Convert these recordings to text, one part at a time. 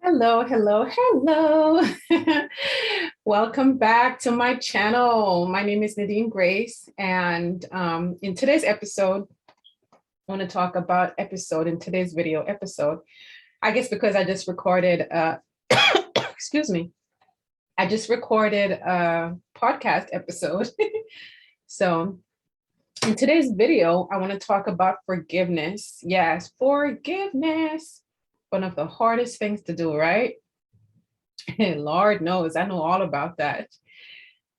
Hello, hello, hello. Welcome back to my channel. My name is Nadine Grace, and in today's episode, I want to talk about in today's video episode. I guess because I just recorded, excuse me, I just recorded a podcast episode. So in today's video, I want to talk about forgiveness. Yes, forgiveness. One of the hardest things to do, right? Lord knows, I know all about that.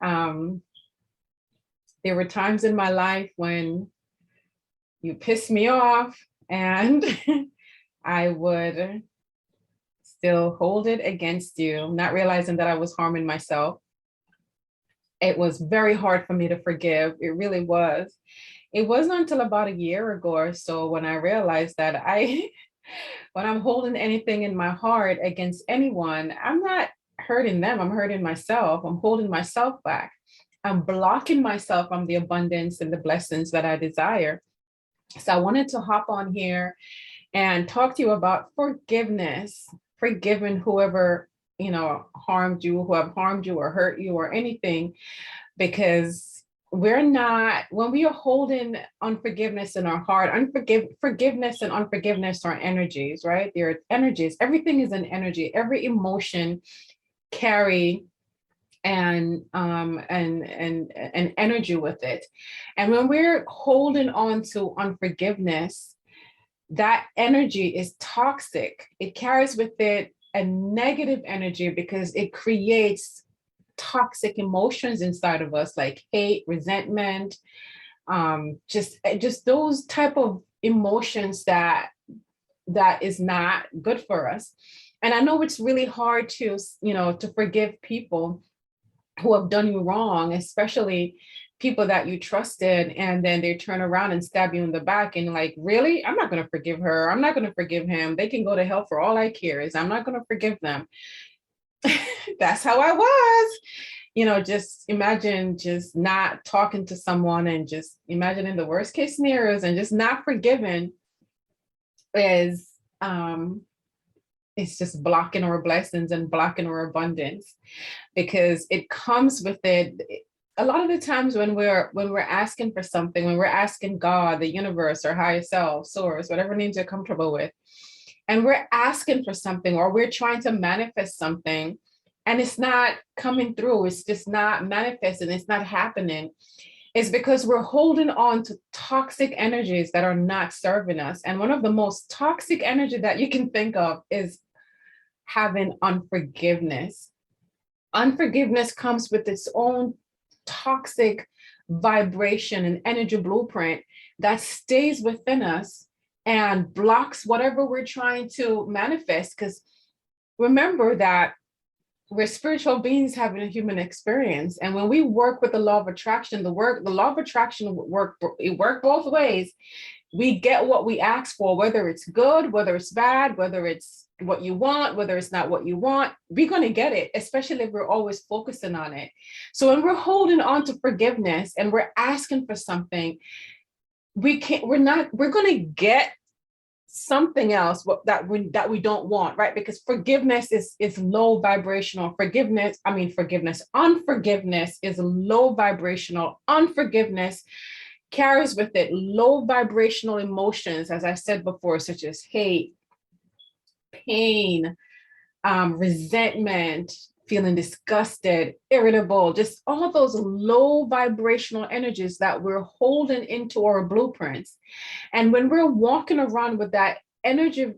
Um, there were times in my life when you pissed me off and I would still hold it against you, not realizing that I was harming myself. It was very hard for me to forgive. It really was. It wasn't until about a year ago or so when I realized that when I'm holding anything in my heart against anyone, I'm not hurting them, I'm hurting myself. I'm holding myself back. I'm blocking myself from the abundance and the blessings that I desire. So I wanted to hop on here and talk to you about forgiveness, forgiving whoever, harmed you, who have harmed you or hurt you or anything, because we're not, when we are holding unforgiveness in our heart, forgiveness and unforgiveness are energies, right? They're energies. Everything is an energy. Every emotion carry and energy with it. And when we're holding on to unforgiveness, that energy is toxic. It carries with it a negative energy because it creates toxic emotions inside of us, like hate, resentment, just those type of emotions that is not good for us. And I know it's really hard to forgive people who have done you wrong, especially people that you trusted, and then they turn around and stab you in the back and like, really? I'm not going to forgive her. I'm not going to forgive him. They can go to hell for all I care. Is I'm not going to forgive them. That's how I was. Just imagine just not talking to someone and just imagining the worst case scenarios and just not forgiving is it's just blocking our blessings and blocking our abundance, because it comes with it. A lot of the times when we're asking for something, when we're asking God, the universe, or higher self, source, whatever names you're comfortable with, and we're asking for something or we're trying to manifest something and it's not coming through, it's just not manifesting, it's not happening, is because we're holding on to toxic energies that are not serving us. And one of the most toxic energy that you can think of is having unforgiveness. Unforgiveness comes with its own toxic vibration and energy blueprint that stays within us and blocks whatever we're trying to manifest. Because remember that we're spiritual beings having a human experience. And when we work with the law of attraction, the law of attraction work both ways. We get what we ask for, whether it's good, whether it's bad, whether it's what you want, whether it's not what you want, we're going to get it, especially if we're always focusing on it. So when we're holding on to forgiveness and we're asking for something, we're going to get something else that we don't want, right? Because forgiveness is low vibrational. Unforgiveness is low vibrational. Unforgiveness carries with it low vibrational emotions, as I said before, such as hate, pain, resentment, feeling disgusted, irritable, just all those low vibrational energies that we're holding into our blueprints. And when we're walking around with that energy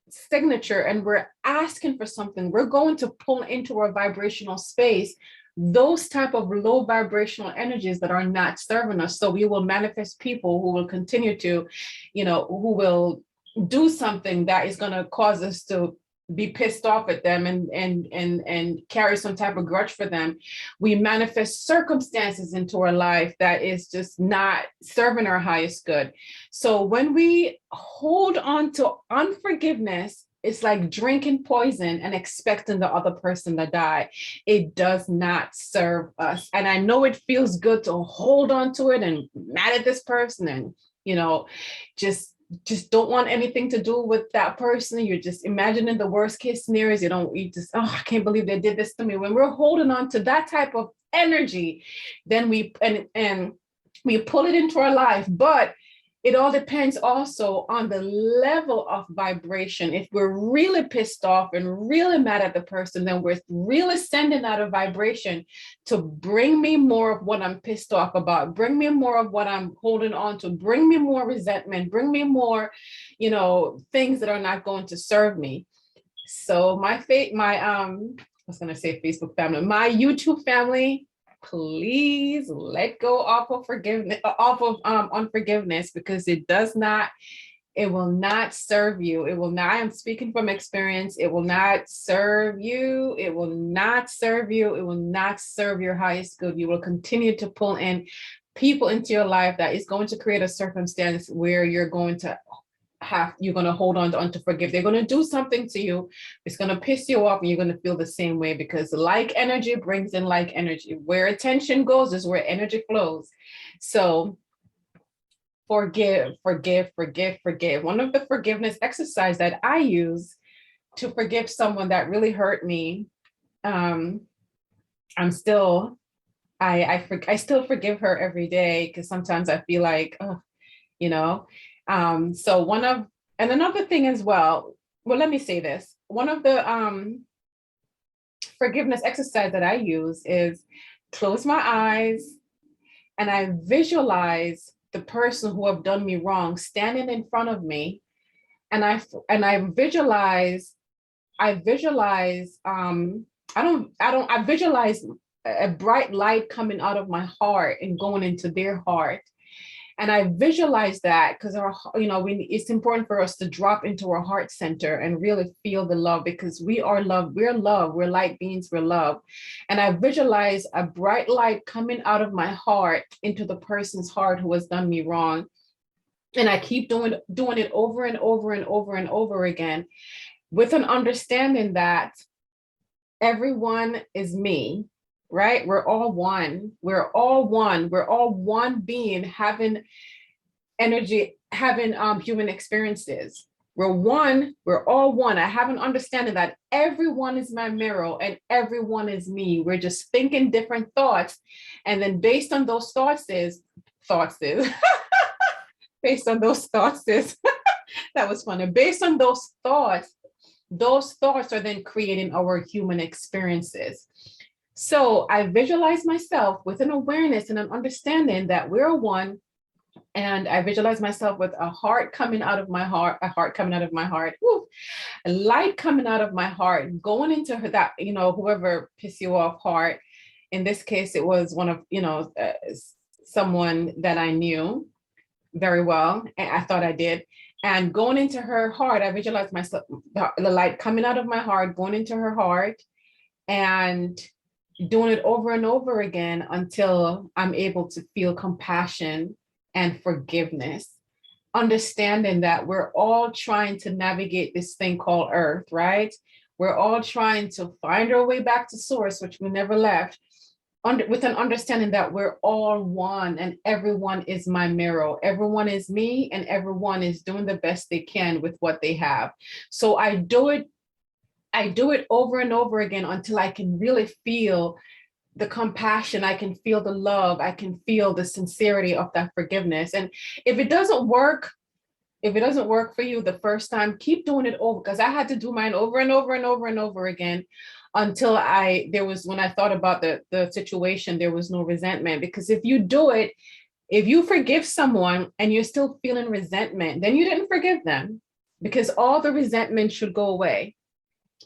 signature and we're asking for something, we're going to pull into our vibrational space those type of low vibrational energies that are not serving us. So we will manifest people who will continue to, who will do something that is going to cause us to be pissed off at them and carry some type of grudge for them. We manifest circumstances into our life that is just not serving our highest good. So when we hold on to unforgiveness, it's like drinking poison and expecting the other person to die. It does not serve us. And I know it feels good to hold on to it and mad at this person and, just just don't want anything to do with that person. You're just imagining the worst case scenarios. You just, oh, I can't believe they did this to me. When we're holding on to that type of energy, then and we pull it into our life. But it all depends also on the level of vibration. If we're really pissed off and really mad at the person, then we're really sending out a vibration to bring me more of what I'm pissed off about, bring me more of what I'm holding on to, bring me more resentment, bring me more, things that are not going to serve me. So I was gonna say Facebook family, my YouTube family, please let go off of unforgiveness, because it will not serve you. It will not, I'm speaking from experience, it will not serve you. It will not serve you. It will not serve your highest good. You will continue to pull in people into your life that is going to create a circumstance where you're going to hold on to forgive. They're going to do something to you. It's going to piss you off, and you're going to feel the same way, because like energy brings in like energy. Where attention goes is where energy flows. So forgive. One of the forgiveness exercise that I use to forgive someone that really hurt me, I still forgive her every day, because sometimes I feel like, oh, you know. And another thing as well, let me say this. One of the forgiveness exercise that I use is close my eyes and I visualize the person who have done me wrong standing in front of me. And I visualize I visualize a bright light coming out of my heart and going into their heart. And I visualize that because it's important for us to drop into our heart center and really feel the love, because we are love. We're love. We're light beings. We're love. And I visualize a bright light coming out of my heart into the person's heart who has done me wrong. And I keep doing it over and over and over and over again, with an understanding that everyone is me. Right? We're all one. We're all one. We're all one being having energy, having human experiences. We're one. We're all one. I have an understanding that everyone is my mirror and everyone is me. We're just thinking different thoughts. And then based on those based on those thoughts is, that was funny. Based on those thoughts are then creating our human experiences. So I visualize myself with an awareness and an understanding that we're one. And I visualize myself with a heart coming out of my heart, a light coming out of my heart, going into that, whoever pissed you off heart. In this case, it was one of, someone that I knew very well. And I thought I did. And going into her heart, I visualized myself, the light coming out of my heart, going into her heart, and doing it over and over again until I'm able to feel compassion and forgiveness, understanding that we're all trying to navigate this thing called Earth, right? We're all trying to find our way back to source, which we never left, with an understanding that we're all one and everyone is my mirror. Everyone is me and everyone is doing the best they can with what they have. So I do it over and over again until I can really feel the compassion. I can feel the love. I can feel the sincerity of that forgiveness. And if it doesn't work for you the first time, keep doing it over, because I had to do mine over and over and over and over again until when I thought about the situation, there was no resentment. Because if you forgive someone and you're still feeling resentment, then you didn't forgive them, because all the resentment should go away.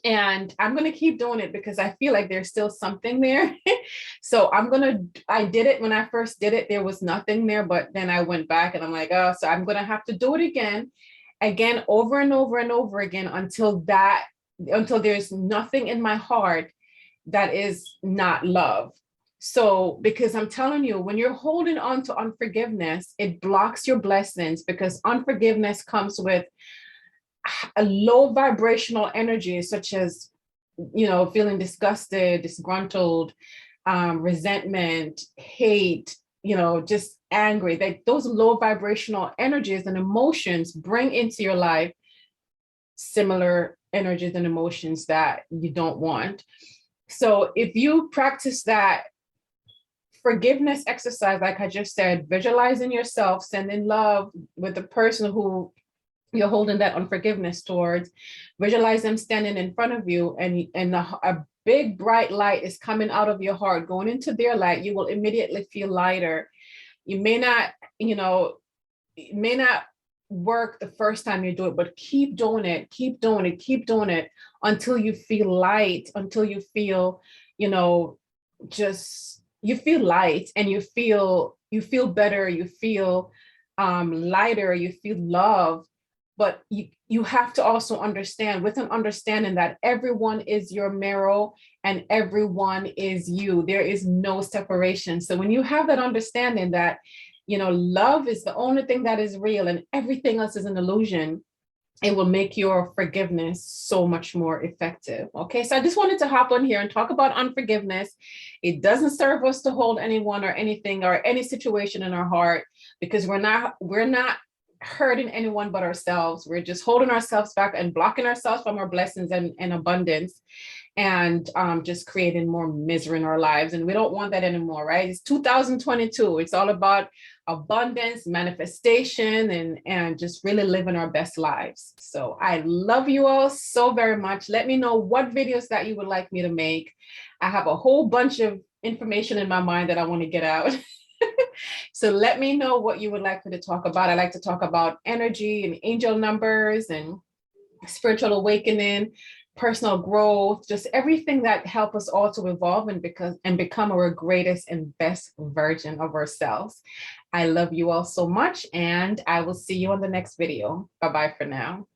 And I'm going to keep doing it because I feel like there's still something there. So I did it when I first did it, there was nothing there, but then I went back and I'm like, oh, so I'm going to have to do it again, over and over and over again until there's nothing in my heart that is not love. So, because I'm telling you, when you're holding on to unforgiveness, it blocks your blessings, because unforgiveness comes with a low vibrational energy, such as, feeling disgusted, disgruntled, resentment, hate, just angry, that those low vibrational energies and emotions bring into your life similar energies and emotions that you don't want. So if you practice that forgiveness exercise, like I just said, visualizing yourself, sending love with the person who you're holding that unforgiveness towards, visualize them standing in front of you, and a big bright light is coming out of your heart, going into their light, you will immediately feel lighter. You may not, it may not work the first time you do it, but keep doing it, keep doing it, keep doing it until you feel light, until you feel, just you feel light, and you feel better, you feel lighter, you feel love. But you have to also understand, with an understanding that everyone is your mirror and everyone is you. There is no separation. So when you have that understanding that, love is the only thing that is real and everything else is an illusion, it will make your forgiveness so much more effective. Okay, so I just wanted to hop on here and talk about unforgiveness. It doesn't serve us to hold anyone or anything or any situation in our heart, because we're not hurting anyone but ourselves. We're just holding ourselves back and blocking ourselves from our blessings and abundance, and just creating more misery in our lives. And we don't want that anymore, right? It's 2022. It's all about abundance, manifestation, and just really living our best lives. So I love you all so very much. Let me know what videos that you would like me to make. I have a whole bunch of information in my mind that I want to get out. So let me know what you would like me to talk about. I like to talk about energy and angel numbers and spiritual awakening, personal growth, just everything that help us all to evolve and become our greatest and best version of ourselves. I love you all so much, and I will see you on the next video. Bye-bye for now.